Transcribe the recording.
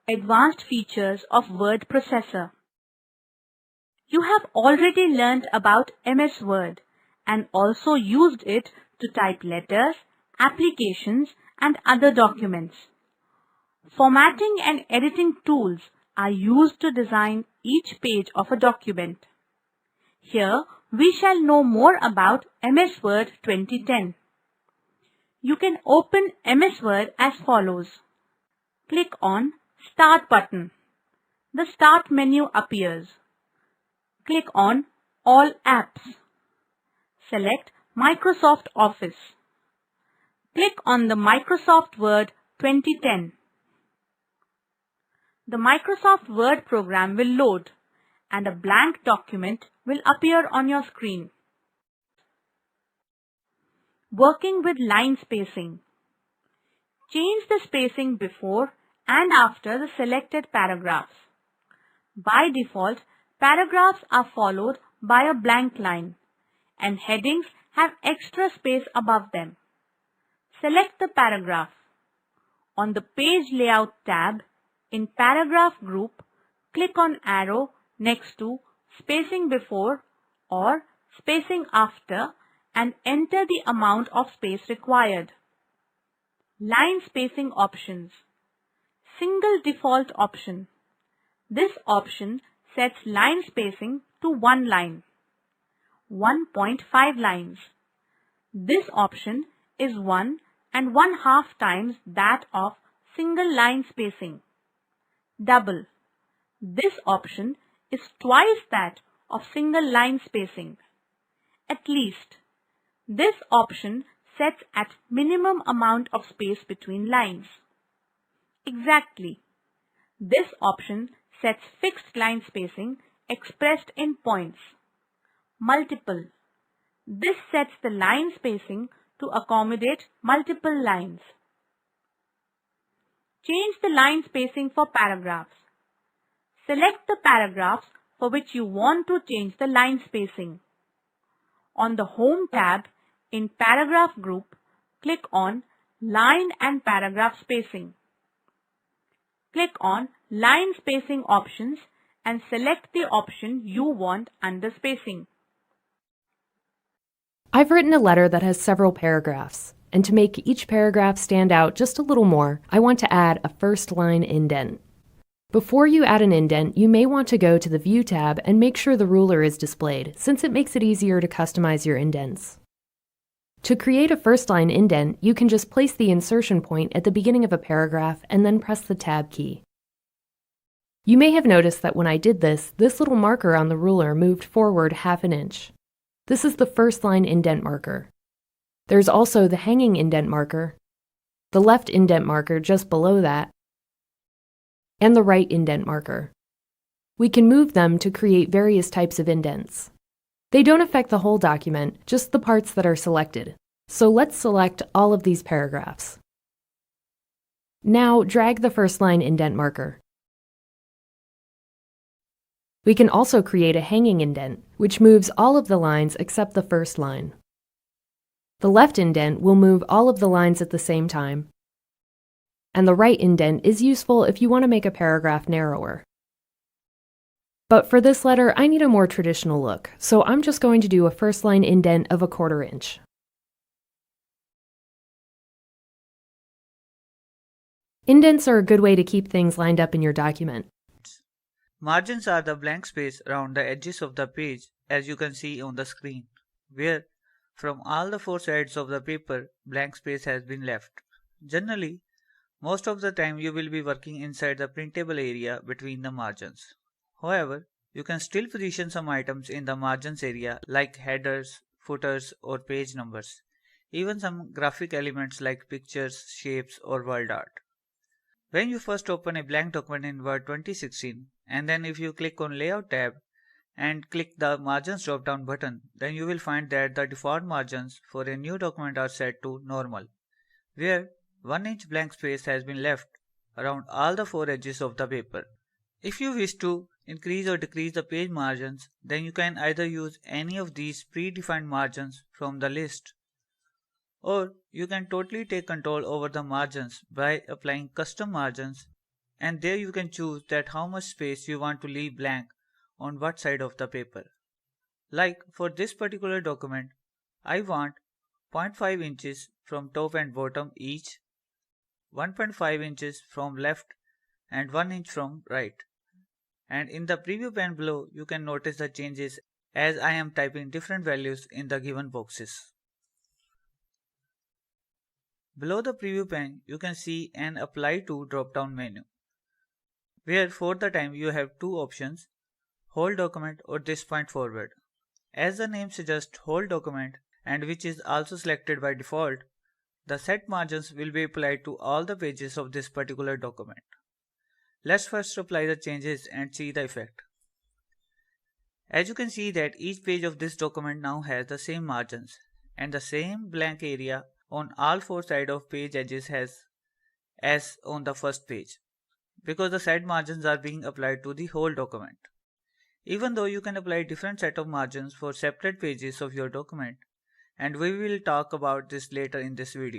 advanced features of word processor. You have already learned about MS Word and also used it to type letters, applications, and other documents. Formatting and editing tools are used to design each page of a document. Here, we shall know more about MS Word 2010. You can open MS Word as follows. Click on Start button. The Start menu appears. Click on All Apps. Select Microsoft Office. Click on the Microsoft Word 2010. The Microsoft Word program will load and a blank document will appear on your screen. Working with line spacing. Change the spacing before and after the selected paragraphs. By default, paragraphs are followed by a blank line and headings have extra space above them. Select the paragraph. On the Page Layout tab, in Paragraph Group, click on arrow next to Spacing Before or Spacing After and enter the amount of space required. Line Spacing Options. Single Default Option. This option sets line spacing to 1 line, 1.5 lines. This option is 1.5 times that of single line spacing. Double. This option is twice that of single line spacing. At least. This option sets at minimum amount of space between lines. Exactly. This option sets fixed line spacing expressed in points. Multiple. This sets the line spacing to accommodate multiple lines. Change the line spacing for paragraphs. Select the paragraphs for which you want to change the line spacing. On the Home tab, in Paragraph Group, click on Line and Paragraph Spacing. Click on Line Spacing Options and select the option you want under Spacing. I've written a letter that has several paragraphs, and to make each paragraph stand out just a little more, I want to add a first line indent. Before you add an indent, you may want to go to the View tab and make sure the ruler is displayed, since it makes it easier to customize your indents. To create a first line indent, you can just place the insertion point at the beginning of a paragraph and then press the Tab key. You may have noticed that when I did this little marker on the ruler moved forward 1/2 inch. This is the first line indent marker. There's also the hanging indent marker, the left indent marker just below that, and the right indent marker. We can move them to create various types of indents. They don't affect the whole document, just the parts that are selected. So let's select all of these paragraphs. Now drag the first line indent marker. We can also create a hanging indent, which moves all of the lines except the first line. The left indent will move all of the lines at the same time, and the right indent is useful if you want to make a paragraph narrower. But for this letter, I need a more traditional look, so I'm just going to do a first line indent of 1/4 inch. Indents are a good way to keep things lined up in your document. Margins are the blank space around the edges of the page, as you can see on the screen, where from all the 4 sides of the paper, blank space has been left. Generally, most of the time you will be working inside the printable area between the margins. However, you can still position some items in the margins area like headers, footers, or page numbers. Even some graphic elements like pictures, shapes, or world art. When you first open a blank document in Word 2016, and then if you click on Layout tab and click the Margins drop-down button, then you will find that the default margins for a new document are set to Normal, where 1 inch blank space has been left around all the 4 edges of the paper. If you wish to increase or decrease the page margins, then you can either use any of these predefined margins from the list, or you can totally take control over the margins by applying custom margins and there you can choose that how much space you want to leave blank on what side of the paper. Like for this particular document, I want 0.5 inches from top and bottom each, 1.5 inches from left and 1 inch from right. And in the preview pane below, you can notice the changes as I am typing different values in the given boxes. Below the preview pane, you can see an Apply to drop-down menu, where for the time you have two options, Whole Document or This Point Forward. As the name suggests, Whole Document, and which is also selected by default, the set margins will be applied to all the pages of this particular document. Let's first apply the changes and see the effect. As you can see that each page of this document now has the same margins and the same blank area on all four sides of page edges as on the first page, because the side margins are being applied to the whole document. Even though you can apply different set of margins for separate pages of your document, and we will talk about this later in this video.